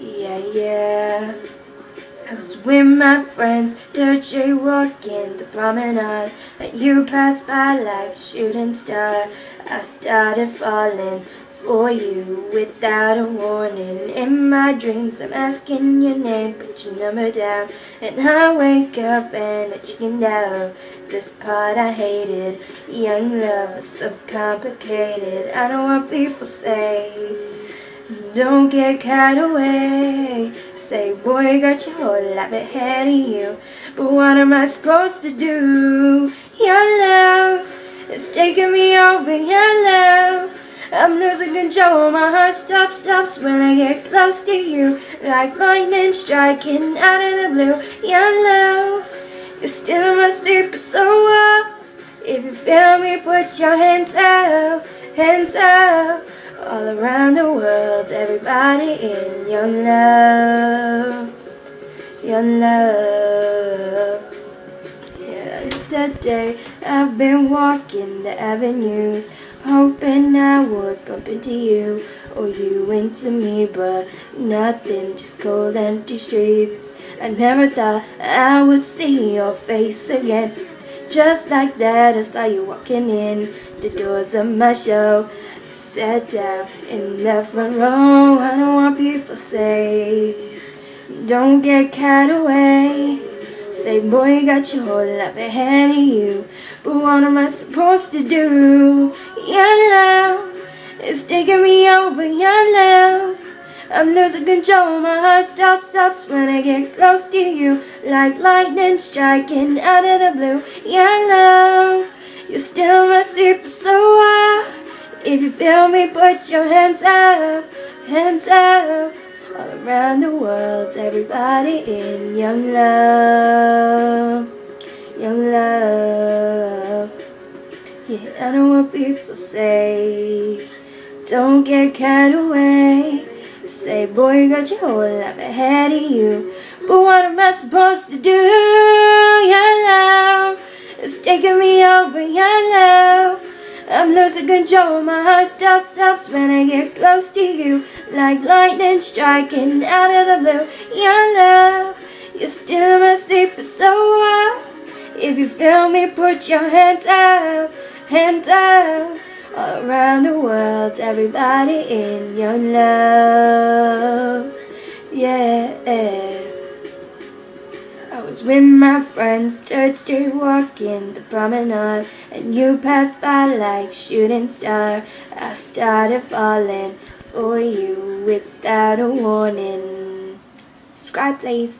Yeah. I was with my friends, walking the promenade, and you passed by like a shooting star. I started falling for you without a warning. In my dreams I'm asking your name, put your number down, and I wake up and I chickened out. This part I hated, young love was so complicated. I know what people say, don't get carried away. Say, boy, got your whole life ahead of you, but what am I supposed to do? Your love is taking me over, your love. I'm losing control, my heart stops when I get close to you, like lightning striking out of the blue. Your love, you're still in my sleep, so up. If you feel me, put your hands up, hands up. All around the world, everybody in your love, your love. Yeah, it's a day I've been walking the avenues, hoping I would bump into you, or you into me, but nothing, just cold empty streets. I never thought I would see your face again. Just like that, I saw you walking in the doors of my show. Sat down in the front row. I know what people say, don't get carried away. Say, boy, you got your whole life ahead of you, but what am I supposed to do? Your love is taking me over, your love. I'm losing control, my heart stops when I get close to you, like lightning striking out of the blue. Your love, you're still my sleeper, so up. If you feel me, put your hands up, hands up. All around the world, everybody in young love, young love. Yeah, I know what people say, don't get carried away. Say, boy, you got your whole life ahead of you, but what am I supposed to do? Your love is taking me over, your love. I'm losing control, my heart stops when I get close to you, like lightning striking out of the blue. Your love, you're still in my sleep, so up. If you feel me, put your hands up, hands up. All around the world, everybody in your love, yeah. I was with my friends, walking the promenade, and you passed by like shooting star. I started falling for you without a warning. Subscribe, please.